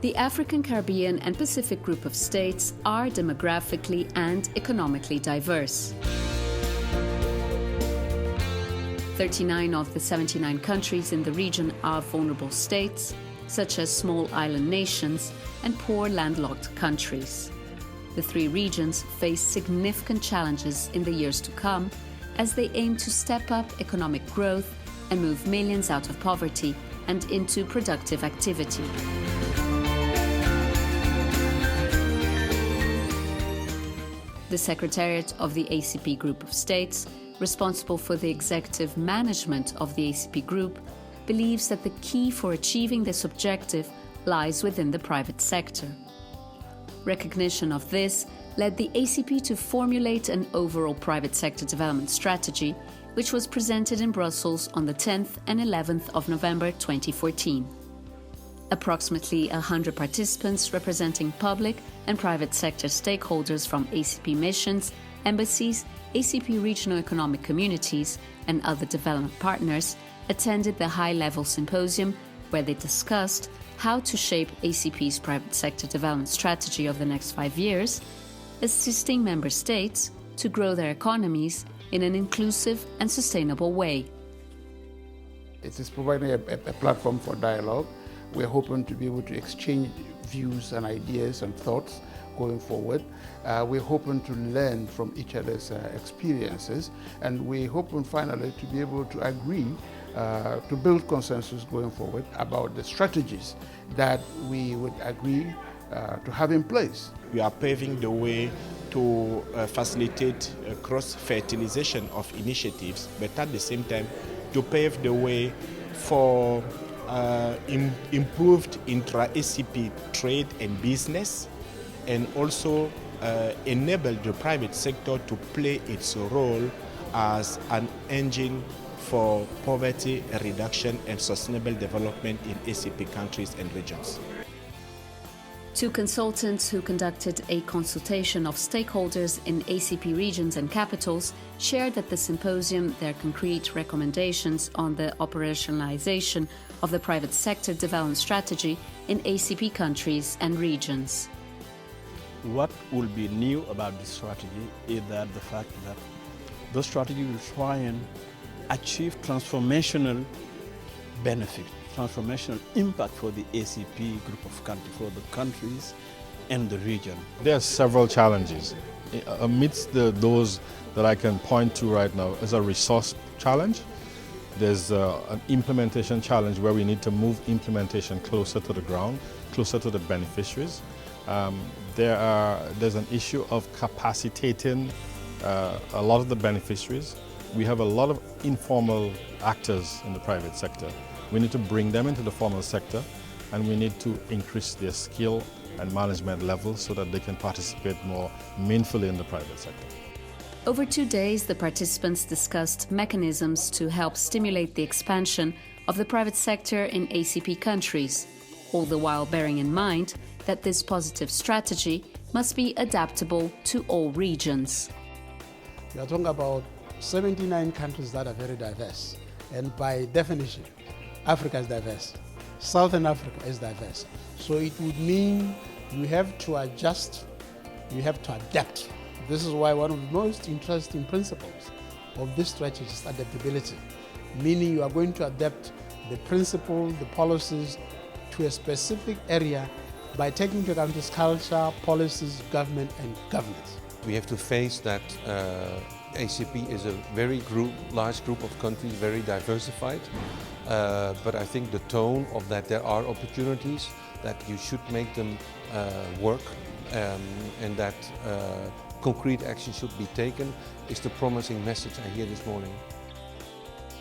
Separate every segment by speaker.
Speaker 1: The African, Caribbean and Pacific group of states are demographically and economically diverse. 39 of the 79 countries in the region are vulnerable states, such as small island nations and poor landlocked countries. The three regions face significant challenges in the years to come as they aim to step up economic growth and move millions out of poverty and into productive activity. The Secretariat of the ACP Group of States, responsible for the executive management of the ACP Group, believes that the key for achieving this objective lies within the private sector. Recognition of this led the ACP to formulate an overall private sector development strategy, which was presented in Brussels on the 10th and 11th of November 2014. Approximately 100 participants representing public and private sector stakeholders from ACP missions, embassies, ACP regional economic communities, and other development partners attended the high-level symposium where they discussed how to shape ACP's private sector development strategy over the next 5 years, assisting member states to grow their economies in an inclusive and sustainable way.
Speaker 2: It is providing a platform for dialogue. We're hoping to be able to exchange views and ideas and thoughts going forward. We're hoping to learn from each other's experiences, and we're hoping finally to be able to agree to build consensus going forward about the strategies that we would agree to have in place.
Speaker 3: We are paving the way to facilitate cross-fertilization of initiatives, but at the same time to pave the way for improved intra-ACP trade and business, and also enable the private sector to play its role as an engine for poverty reduction and sustainable development in ACP countries and regions.
Speaker 1: Two consultants who conducted a consultation of stakeholders in ACP regions and capitals shared at the symposium their concrete recommendations on the operationalization of the private sector development strategy in ACP countries and regions.
Speaker 4: What will be new about this strategy is that the fact that the strategy will try and achieve transformational benefit, transformational impact for the ACP group of countries, for the countries and the region.
Speaker 5: There are several challenges. Amidst those that I can point to right now is a resource challenge. There's an implementation challenge where we need to move implementation closer to the ground, closer to the beneficiaries. There's an issue of capacitating a lot of the beneficiaries. We have a lot of informal actors in the private sector. We need to bring them into the formal sector, and we need to increase their skill and management levels so that they can participate more meaningfully in the private sector.
Speaker 1: Over 2 days, the participants discussed mechanisms to help stimulate the expansion of the private sector in ACP countries, all the while bearing in mind that this positive strategy must be adaptable to all regions.
Speaker 6: We are talking about 79 countries that are very diverse, and by definition, Africa is diverse. Southern Africa is diverse. So it would mean you have to adjust, you have to adapt. This is why one of the most interesting principles of this strategy is adaptability, meaning you are going to adapt the principle, the policies to a specific area by taking into account its culture, policies, government, and governance.
Speaker 7: We have to face that ACP is a very large group of countries, very diversified. But I think the tone of that there are opportunities, that you should make them work, and that concrete action should be taken is the promising message I hear this morning.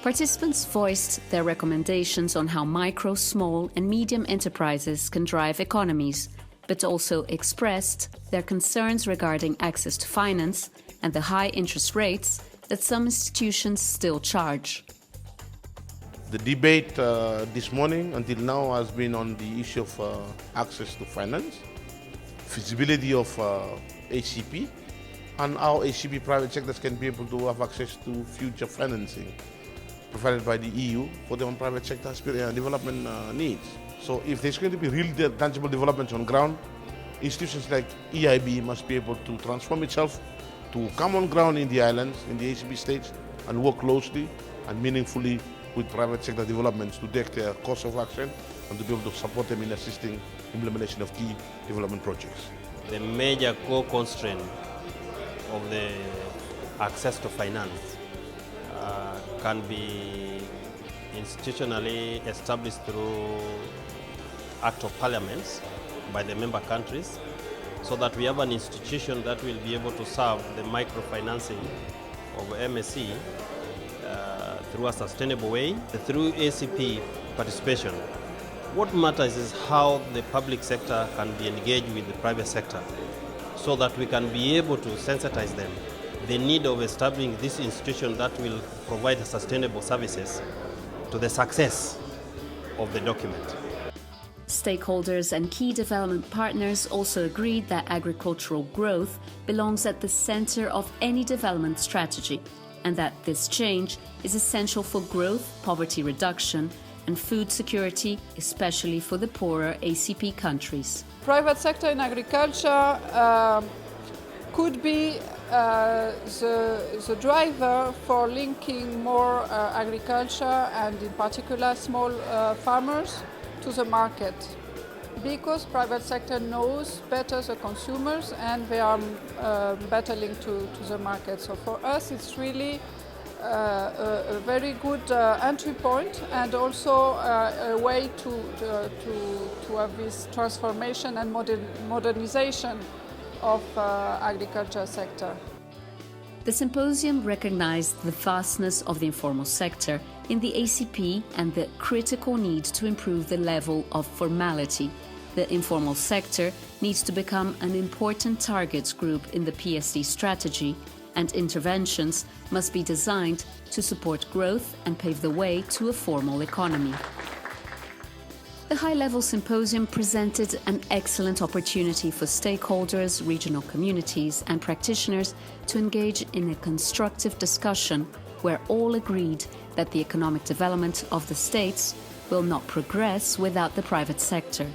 Speaker 1: Participants voiced their recommendations on how micro, small and medium enterprises can drive economies, but also expressed their concerns regarding access to finance and the high interest rates that some institutions still charge.
Speaker 8: The debate this morning until now has been on the issue of access to finance, feasibility of ACP, and how ACP private sectors can be able to have access to future financing provided by the EU for their own private sector development needs. So if there's going to be real tangible developments on ground, institutions like EIB must be able to transform itself to come on ground in the islands, in the ACP states, and work closely and meaningfully with private sector developments to take their course of action and to be able to support them in assisting implementation of key development projects.
Speaker 9: The major core constraint of the access to finance can be institutionally established through Act of Parliaments by the member countries, so that we have an institution that will be able to serve the microfinancing of MSE through a sustainable way, through ACP participation. What matters is how the public sector can be engaged with the private sector, so that we can be able to sensitize them the need of establishing this institution that will provide sustainable services to the success of the document.
Speaker 1: Stakeholders and key development partners also agreed that agricultural growth belongs at the center of any development strategy, and that this change is essential for growth, poverty reduction, and food security, especially for the poorer ACP countries.
Speaker 10: Private sector in agriculture could be the driver for linking more agriculture and in particular small farmers to the market, because private sector knows better the consumers and they are better linked to the market. So for us it's really a very good entry point, and also a way to have this transformation and modernization of agriculture sector.
Speaker 1: The symposium recognized the vastness of the informal sector in the ACP and the critical need to improve the level of formality. The informal sector needs to become an important target group in the PSD strategy, and interventions must be designed to support growth and pave the way to a formal economy. The high-level symposium presented an excellent opportunity for stakeholders, regional communities and practitioners to engage in a constructive discussion where all agreed that the economic development of the states will not progress without the private sector,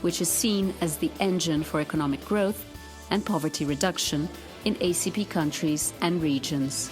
Speaker 1: which is seen as the engine for economic growth and poverty reduction in ACP countries and regions.